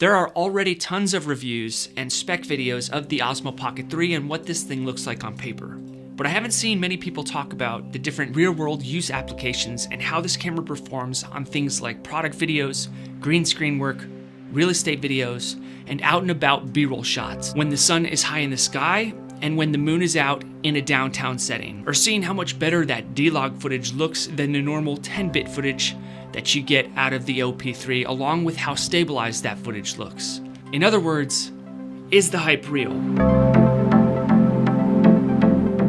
There are already tons of reviews and spec videos of the Osmo Pocket 3 and what this thing looks like on paper. But I haven't seen many people talk about the different real-world use applications and how this camera performs on things like product videos, green screen work, real estate videos, and out and about B-roll shots when the sun is high in the sky and when the moon is out in a downtown setting, or seeing how much better that D-Log footage looks than the normal 10-bit footage that you get out of the OP3, along with how stabilized that footage looks. In other words, is the hype real?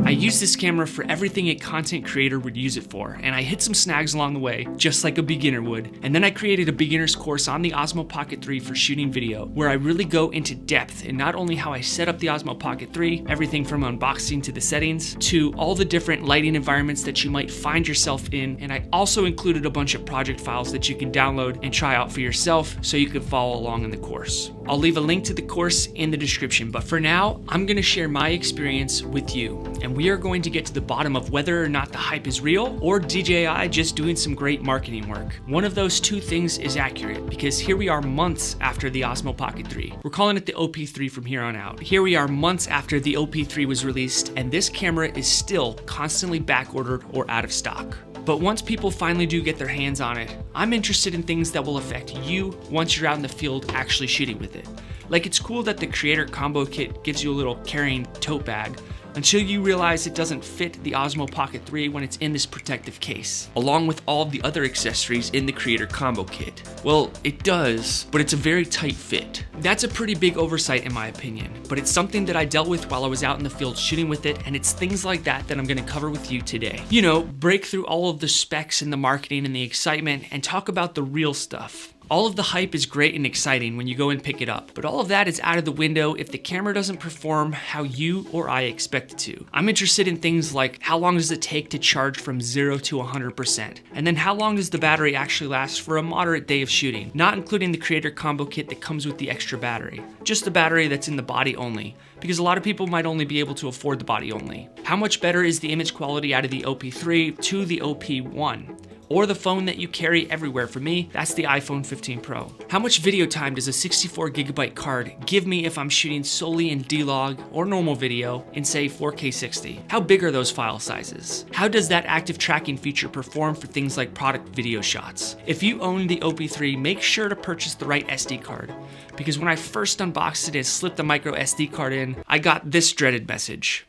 I use this camera for everything a content creator would use it for, and I hit some snags along the way, just like a beginner would. And then I created a beginner's course on the Osmo Pocket 3 for shooting video, where I really go into depth in not only how I set up the Osmo Pocket 3, everything from unboxing to the settings, to all the different lighting environments that you might find yourself in, and I also included a bunch of project files that you can download and try out for yourself so you can follow along in the course. I'll leave a link to the course in the description, but for now, I'm gonna share my experience with you, and we are going to get to the bottom of whether or not the hype is real or DJI just doing some great marketing work. One of those two things is accurate, because here we are months after the Osmo Pocket 3. We're calling it the OP3 from here on out. Here we are months after the OP3 was released, and this camera is still constantly back-ordered or out of stock. But once people finally do get their hands on it, I'm interested in things that will affect you once you're out in the field actually shooting with it. Like, it's cool that the Creator Combo Kit gives you a little carrying tote bag, until you realize it doesn't fit the Osmo Pocket 3 when it's in this protective case, along with all of the other accessories in the Creator Combo Kit. Well, it does, but it's a very tight fit. That's a pretty big oversight in my opinion, but it's something that I dealt with while I was out in the field shooting with it, and it's things like that that I'm gonna cover with you today. You know, break through all of the specs and the marketing and the excitement and talk about the real stuff. All of the hype is great and exciting when you go and pick it up, but all of that is out of the window if the camera doesn't perform how you or I expect it to. I'm interested in things like, how long does it take to charge from 0 to 100%? And then how long does the battery actually last for a moderate day of shooting? Not including the Creator Combo Kit that comes with the extra battery. Just the battery that's in the body only, because a lot of people might only be able to afford the body only. How much better is the image quality out of the OP3 to the OP1? Or the phone that you carry everywhere. For me, that's the iPhone 15 Pro. How much video time does a 64GB card give me if I'm shooting solely in D-Log or normal video in, say, 4K 60? How big are those file sizes? How does that active tracking feature perform for things like product video shots? If you own the OP3, make sure to purchase the right SD card, because when I first unboxed it and slipped the micro SD card in, I got this dreaded message.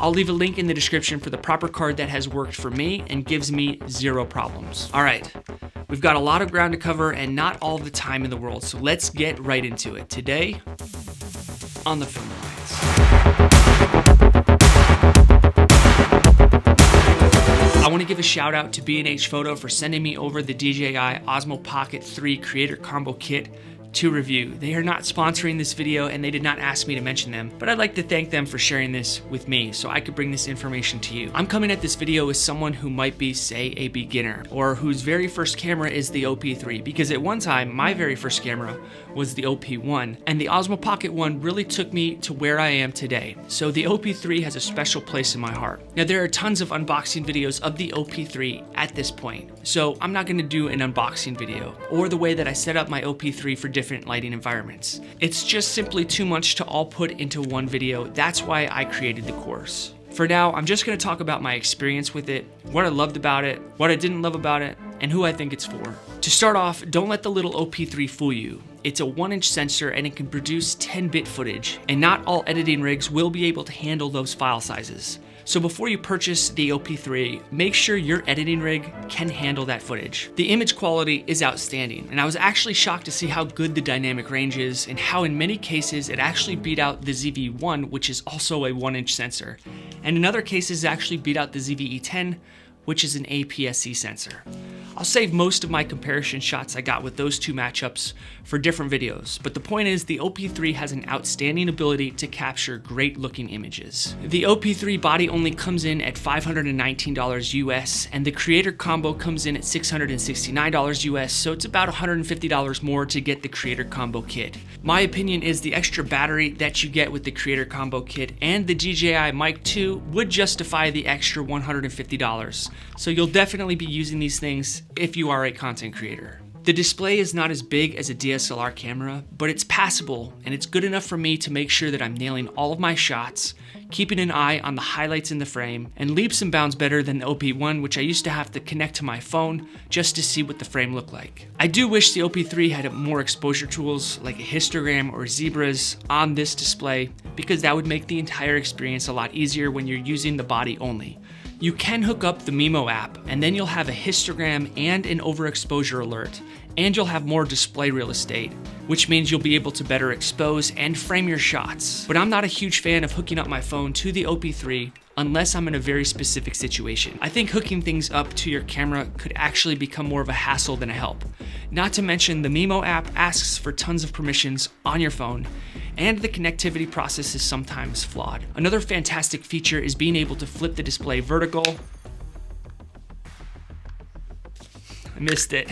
I'll leave a link in the description for the proper card that has worked for me and gives me zero problems. All right, we've got a lot of ground to cover and not all the time in the world, so let's get right into it. Today, on the Film Alliance. I want to give a shout out to B&H Photo for sending me over the DJI Osmo Pocket 3 Creator Combo Kit to review. They are not sponsoring this video and they did not ask me to mention them, but I'd like to thank them for sharing this with me so I could bring this information to you. I'm coming at this video as someone who might be, say, a beginner, or whose very first camera is the OP3, because at one time, my very first camera was the OP1, and the Osmo Pocket 1 really took me to where I am today. So the OP3 has a special place in my heart. Now, there are tons of unboxing videos of the OP3 at this point, so I'm not gonna do an unboxing video, or the way that I set up my OP3 for different lighting environments. It's just simply too much to all put into one video. That's why I created the course. For now, I'm just gonna talk about my experience with it, what I loved about it, what I didn't love about it, and who I think it's for. To start off, don't let the little OP3 fool you. It's a 1-inch sensor and it can produce 10-bit footage, and not all editing rigs will be able to handle those file sizes. So before you purchase the OP3, make sure your editing rig can handle that footage. The image quality is outstanding, and I was actually shocked to see how good the dynamic range is and how in many cases it actually beat out the ZV-1, which is also a 1-inch sensor. And in other cases it actually beat out the ZV-E10, which is an APS-C sensor. I'll save most of my comparison shots I got with those two matchups for different videos, but the point is the OP3 has an outstanding ability to capture great looking images. The OP3 body only comes in at $519 US, and the Creator Combo comes in at $669 US, so it's about $150 more to get the Creator Combo Kit. My opinion is the extra battery that you get with the Creator Combo Kit and the DJI Mic 2 would justify the extra $150, so you'll definitely be using these things if you are a content creator. The display is not as big as a DSLR camera, but it's passable and it's good enough for me to make sure that I'm nailing all of my shots, keeping an eye on the highlights in the frame, and leaps and bounds better than the OP1, which I used to have to connect to my phone just to see what the frame looked like. I do wish the OP3 had more exposure tools like a histogram or zebras on this display, because that would make the entire experience a lot easier when you're using the body only. You can hook up the Mimo app, and then you'll have a histogram and an overexposure alert, and you'll have more display real estate, which means you'll be able to better expose and frame your shots. But I'm not a huge fan of hooking up my phone to the OP3 unless I'm in a very specific situation. I think hooking things up to your camera could actually become more of a hassle than a help. Not to mention the Mimo app asks for tons of permissions on your phone, and the connectivity process is sometimes flawed. Another fantastic feature is being able to flip the display vertical. I missed it.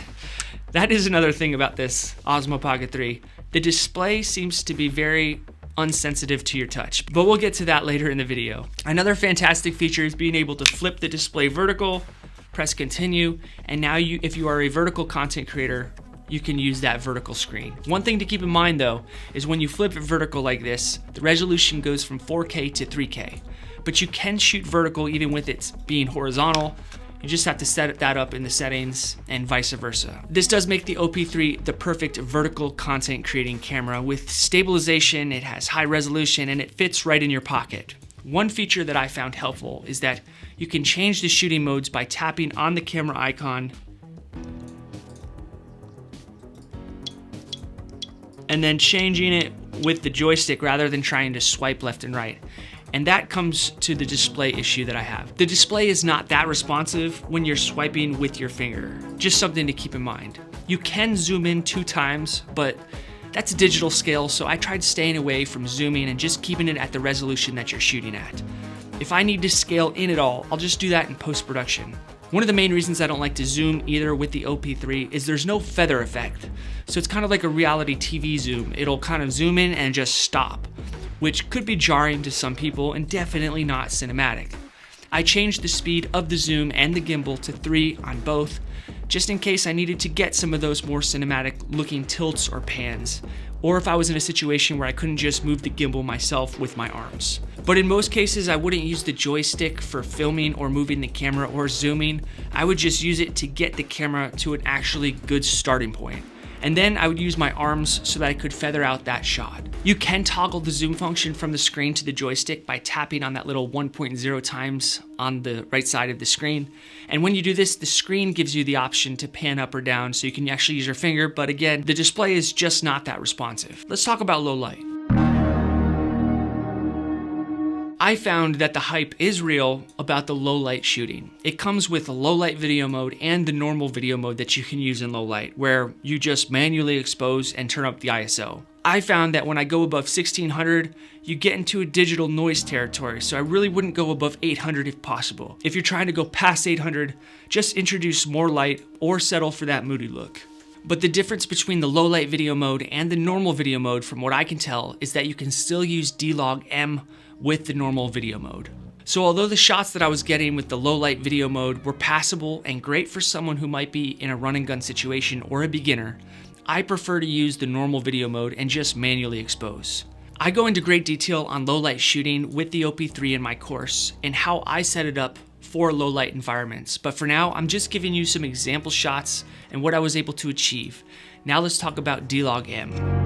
That is another thing about this Osmo Pocket 3. The display seems to be very unsensitive to your touch, but we'll get to that later in the video. Another fantastic feature is being able to flip the display vertical, press continue, and now if you are a vertical content creator, you can use that vertical screen. One thing to keep in mind though, is when you flip it vertical like this, the resolution goes from 4K to 3K, but you can shoot vertical even with it being horizontal. You just have to set that up in the settings and vice versa. This does make the OP3 the perfect vertical content creating camera. With stabilization, it has high resolution, and it fits right in your pocket. One feature that I found helpful is that you can change the shooting modes by tapping on the camera icon and then changing it with the joystick rather than trying to swipe left and right. And that comes to the display issue that I have. The display is not that responsive when you're swiping with your finger. Just something to keep in mind. You can zoom in 2 times, but that's a digital scale, so I tried staying away from zooming and just keeping it at the resolution that you're shooting at. If I need to scale in at all, I'll just do that in post-production. One of the main reasons I don't like to zoom either with the OP3 is there's no feather effect. So it's kind of like a reality TV zoom. It'll kind of zoom in and just stop, which could be jarring to some people and definitely not cinematic. I changed the speed of the zoom and the gimbal to 3 on both, just in case I needed to get some of those more cinematic looking tilts or pans, or if I was in a situation where I couldn't just move the gimbal myself with my arms. But in most cases, I wouldn't use the joystick for filming or moving the camera or zooming. I would just use it to get the camera to an actually good starting point. And then I would use my arms so that I could feather out that shot. You can toggle the zoom function from the screen to the joystick by tapping on that little 1.0 times on the right side of the screen. And when you do this, the screen gives you the option to pan up or down, so you can actually use your finger, but again, the display is just not that responsive. Let's talk about low light. I found that the hype is real about the low light shooting. It comes with a low light video mode and the normal video mode that you can use in low light, where you just manually expose and turn up the ISO. I found that when I go above 1600, you get into a digital noise territory, so I really wouldn't go above 800 if possible. If you're trying to go past 800, just introduce more light or settle for that moody look. But the difference between the low light video mode and the normal video mode, from what I can tell, is that you can still use D-Log-M with the normal video mode. So although the shots that I was getting with the low light video mode were passable and great for someone who might be in a run and gun situation or a beginner, I prefer to use the normal video mode and just manually expose. I go into great detail on low light shooting with the OP3 in my course and how I set it up for low light environments, but for now I'm just giving you some example shots and what I was able to achieve. Now let's talk about D-Log-M.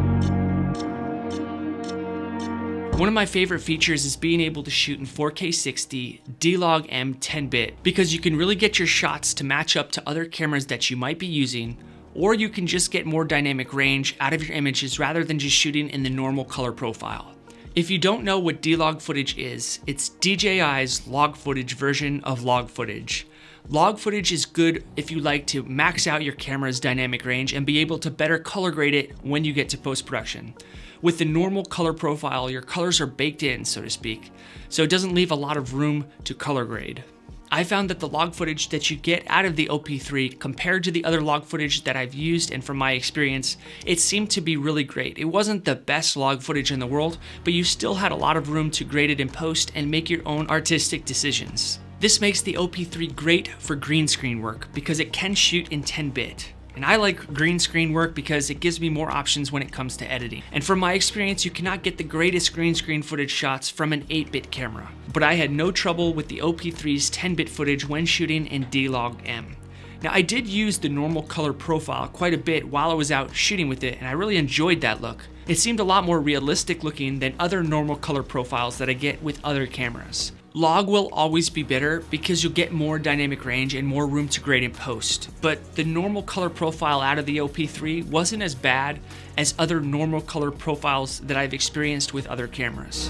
One of my favorite features is being able to shoot in 4K 60 D-Log-M 10-bit, because you can really get your shots to match up to other cameras that you might be using, or you can just get more dynamic range out of your images rather than just shooting in the normal color profile. If you don't know what D-Log footage is, it's DJI's log footage version of log footage. Log footage is good if you like to max out your camera's dynamic range and be able to better color grade it when you get to post-production. With the normal color profile, your colors are baked in, so to speak, so it doesn't leave a lot of room to color grade. I found that the log footage that you get out of the OP3 compared to the other log footage that I've used, and from my experience, it seemed to be really great. It wasn't the best log footage in the world, but you still had a lot of room to grade it in post and make your own artistic decisions. This makes the OP3 great for green screen work because it can shoot in 10-bit. And I like green screen work because it gives me more options when it comes to editing. And from my experience, you cannot get the greatest green screen footage shots from an 8-bit camera. But I had no trouble with the OP3's 10-bit footage when shooting in D-Log-M. Now, I did use the normal color profile quite a bit while I was out shooting with it, and I really enjoyed that look. It seemed a lot more realistic looking than other normal color profiles that I get with other cameras. Log will always be better because you'll get more dynamic range and more room to grade in post, but the normal color profile out of the OP3 wasn't as bad as other normal color profiles that I've experienced with other cameras.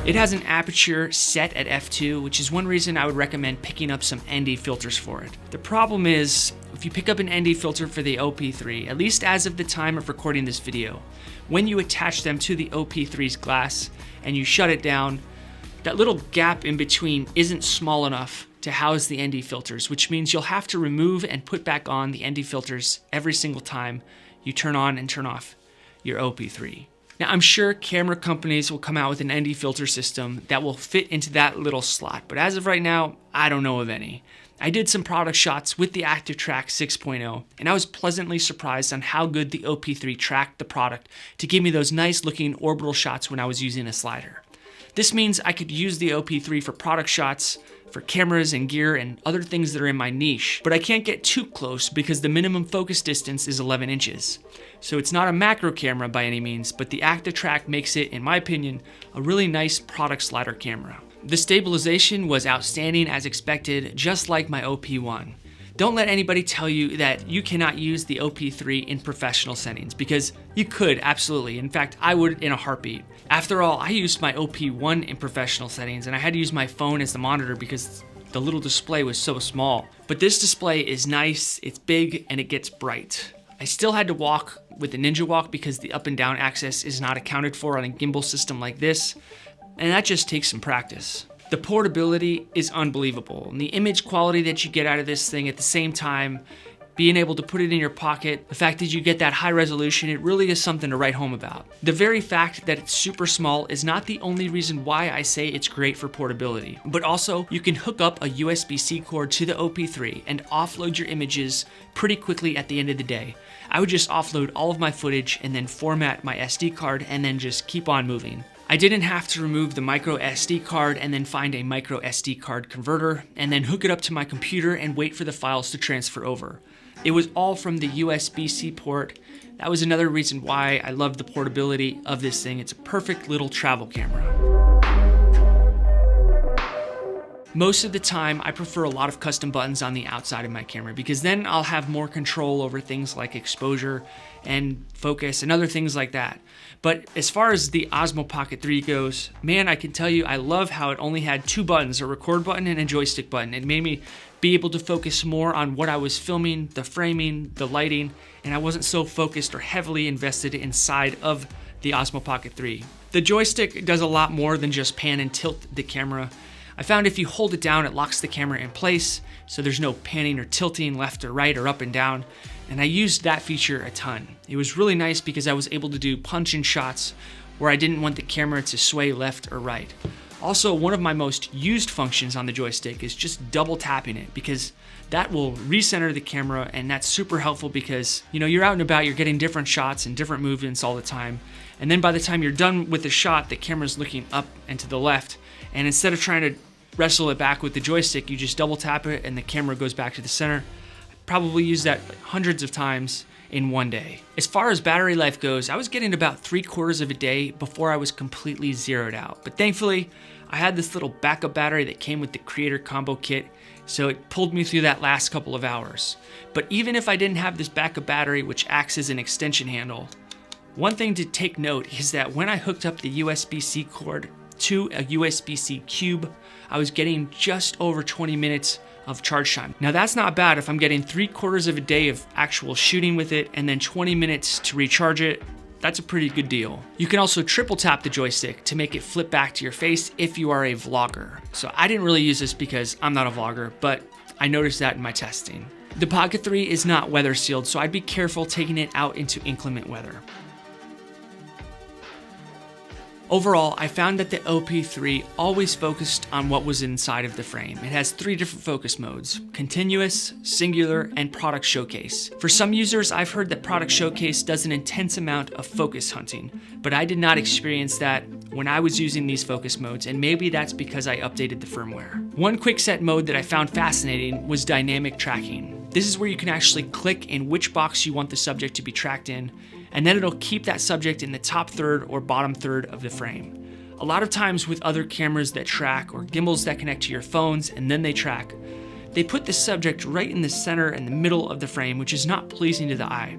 It has an aperture set at f2, which is one reason I would recommend picking up some ND filters for it. The problem is, if you pick up an ND filter for the OP3, at least as of the time of recording this video, when you attach them to the OP3's glass and you shut it down, that little gap in between isn't small enough to house the ND filters, which means you'll have to remove and put back on the ND filters every single time you turn on and turn off your OP3. Now, I'm sure camera companies will come out with an ND filter system that will fit into that little slot, but as of right now, I don't know of any. I did some product shots with the ActiveTrack 6.0, and I was pleasantly surprised on how good the OP3 tracked the product to give me those nice looking orbital shots when I was using a slider. This means I could use the OP3 for product shots, for cameras and gear and other things that are in my niche, but I can't get too close because the minimum focus distance is 11 inches. So it's not a macro camera by any means, but the ActiveTrack makes it, in my opinion, a really nice product slider camera. The stabilization was outstanding as expected, just like my OP1. Don't let anybody tell you that you cannot use the OP3 in professional settings, because you could, absolutely. In fact, I would in a heartbeat. After all, I used my OP1 in professional settings, and I had to use my phone as the monitor because the little display was so small. But this display is nice, it's big, and it gets bright. I still had to walk with the Ninja Walk because the up and down axis is not accounted for on a gimbal system like this, and that just takes some practice. The portability is unbelievable, and the image quality that you get out of this thing at the same time, being able to put it in your pocket, the fact that you get that high resolution, it really is something to write home about. The very fact that it's super small is not the only reason why I say it's great for portability, but also you can hook up a USB-C cord to the OP3 and offload your images pretty quickly at the end of the day. I would just offload all of my footage and then format my SD card and then just keep on moving. I didn't have to remove the micro SD card and then find a micro SD card converter and then hook it up to my computer and wait for the files to transfer over. It was all from the USB-C port. That was another reason why I love the portability of this thing. It's a perfect little travel camera. Most of the time, I prefer a lot of custom buttons on the outside of my camera because then I'll have more control over things like exposure and focus and other things like that. But as far as the Osmo Pocket 3 goes, man, I can tell you I love how it only had two buttons, a record button and a joystick button. It made me be able to focus more on what I was filming, the framing, the lighting, and I wasn't so focused or heavily invested inside of the Osmo Pocket 3. The joystick does a lot more than just pan and tilt the camera. I found if you hold it down, it locks the camera in place, so there's no panning or tilting left or right or up and down, and I used that feature a ton. It was really nice because I was able to do punch-in shots where I didn't want the camera to sway left or right. Also, one of my most used functions on the joystick is just double tapping it because that will recenter the camera, and that's super helpful because, you know, you're out and about, you're getting different shots and different movements all the time, and then by the time you're done with the shot, the camera's looking up and to the left, and instead of trying to wrestle it back with the joystick, you just double tap it and the camera goes back to the center. I probably used that hundreds of times in one day. As far as battery life goes, I was getting about 3/4 of a day before I was completely zeroed out. But thankfully, I had this little backup battery that came with the Creator Combo Kit, so it pulled me through that last couple of hours. But even if I didn't have this backup battery, which acts as an extension handle, one thing to take note is that when I hooked up the USB-C cord to a USB-C cube, I was getting just over 20 minutes of charge time. Now that's not bad if I'm getting 3/4 of a day of actual shooting with it and then 20 minutes to recharge it. That's a pretty good deal. You can also triple tap the joystick to make it flip back to your face if you are a vlogger. So I didn't really use this because I'm not a vlogger, but I noticed that in my testing. The Pocket 3 is not weather sealed, so I'd be careful taking it out into inclement weather. Overall, I found that the OP3 always focused on what was inside of the frame. It has 3 different focus modes: continuous, singular, and product showcase. For some users, I've heard that product showcase does an intense amount of focus hunting, but I did not experience that when I was using these focus modes, and maybe that's because I updated the firmware. One quick-set mode that I found fascinating was dynamic tracking. This is where you can actually click in which box you want the subject to be tracked in, and then it'll keep that subject in the top third or bottom third of the frame. A lot of times with other cameras that track or gimbals that connect to your phones and then they track, they put the subject right in the center and the middle of the frame, which is not pleasing to the eye.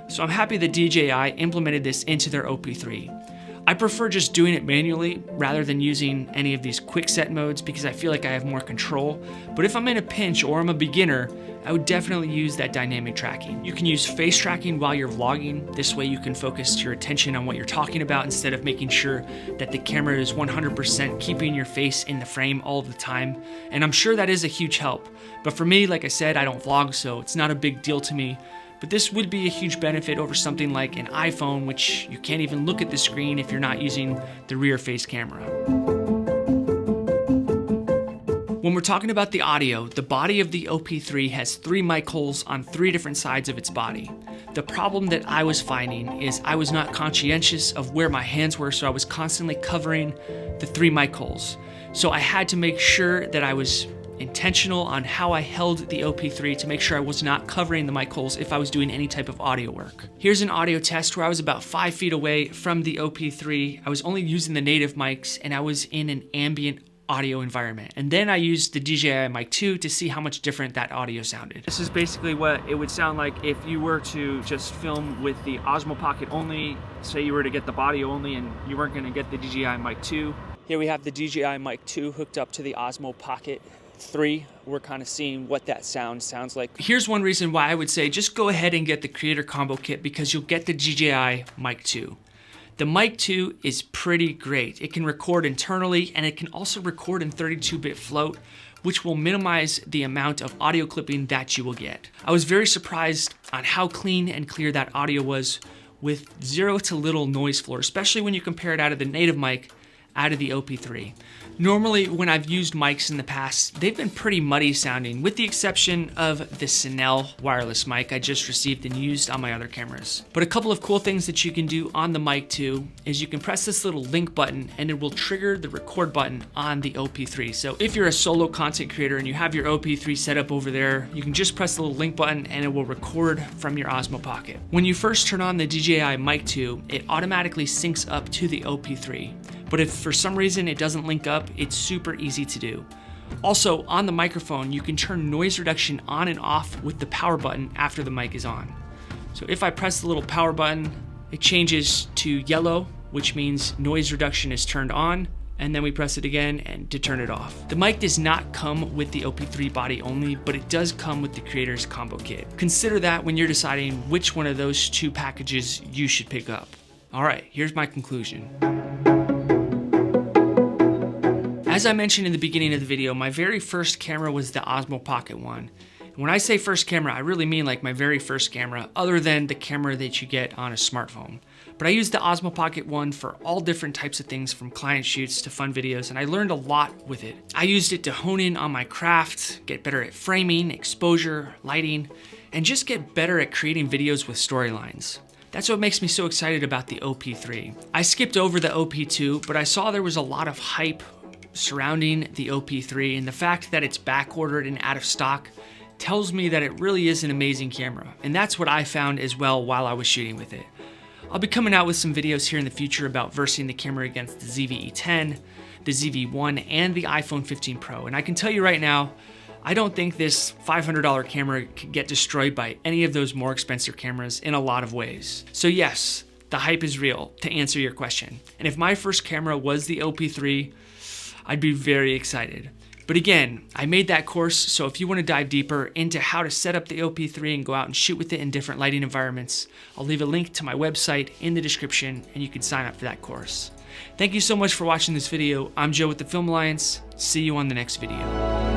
So I'm happy that DJI implemented this into their OP3. I prefer just doing it manually rather than using any of these quick set modes because I feel like I have more control. But if I'm in a pinch or I'm a beginner, I would definitely use that dynamic tracking. You can use face tracking while you're vlogging. This way you can focus your attention on what you're talking about instead of making sure that the camera is 100% keeping your face in the frame all the time. And I'm sure that is a huge help. But for me, like I said, I don't vlog, so it's not a big deal to me. But this would be a huge benefit over something like an iPhone, which you can't even look at the screen if you're not using the rear face camera. When we're talking about the audio, the body of the OP3 has 3 mic holes on 3 different sides of its body. The problem that I was finding is I was not conscientious of where my hands were, so I was constantly covering the 3 mic holes. So I had to make sure that I was intentional on how I held the OP3 to make sure I was not covering the mic holes if I was doing any type of audio work. Here's an audio test where I was about 5 feet away from the OP3. I was only using the native mics and I was in an ambient audio environment. And then I used the DJI Mic 2 to see how much different that audio sounded. This is basically what it would sound like if you were to just film with the Osmo Pocket only. Say you were to get the body only and you weren't going to get the DJI Mic 2. Here we have the DJI Mic 2 hooked up to the Osmo Pocket 3. We're kind of seeing what that sounds like. Here's one reason why I would say just go ahead and get the Creator Combo Kit, because you'll get the DJI Mic 2. The Mic 2 is pretty great. It can record internally and it can also record in 32-bit float, which will minimize the amount of audio clipping that you will get. I was very surprised on how clean and clear that audio was with 0 to little noise floor, especially when you compare it out of the native mic out of the OP3. Normally, when I've used mics in the past, they've been pretty muddy sounding, with the exception of the Snell wireless mic I just received and used on my other cameras. But a couple of cool things that you can do on the Mic 2 is you can press this little link button and it will trigger the record button on the OP3. So if you're a solo content creator and you have your OP3 set up over there, you can just press the little link button and it will record from your Osmo Pocket. When you first turn on the DJI Mic 2, it automatically syncs up to the OP3. But if for some reason it doesn't link up, it's super easy to do. Also, on the microphone, you can turn noise reduction on and off with the power button after the mic is on. So if I press the little power button, it changes to yellow, which means noise reduction is turned on, and then we press it again and to turn it off. The mic does not come with the OP3 body only, but it does come with the Creator's Combo Kit. Consider that when you're deciding which one of those 2 packages you should pick up. All right, here's my conclusion. As I mentioned in the beginning of the video, my very first camera was the Osmo Pocket 1. And when I say first camera, I really mean like my very first camera, other than the camera that you get on a smartphone. But I used the Osmo Pocket 1 for all different types of things, from client shoots to fun videos, and I learned a lot with it. I used it to hone in on my craft, get better at framing, exposure, lighting, and just get better at creating videos with storylines. That's what makes me so excited about the OP3. I skipped over the OP2, but I saw there was a lot of hype surrounding the OP3, and the fact that it's back ordered and out of stock tells me that it really is an amazing camera. And that's what I found as well while I was shooting with it. I'll be coming out with some videos here in the future about versing the camera against the ZV-E10, the ZV-1, and the iPhone 15 Pro. And I can tell you right now, I don't think this $500 camera could get destroyed by any of those more expensive cameras in a lot of ways. So yes, the hype is real, to answer your question. And if my first camera was the OP3, I'd be very excited. But again, I made that course, so if you want to dive deeper into how to set up the OP3 and go out and shoot with it in different lighting environments, I'll leave a link to my website in the description and you can sign up for that course. Thank you so much for watching this video. I'm Joe with the Film Alliance. See you on the next video.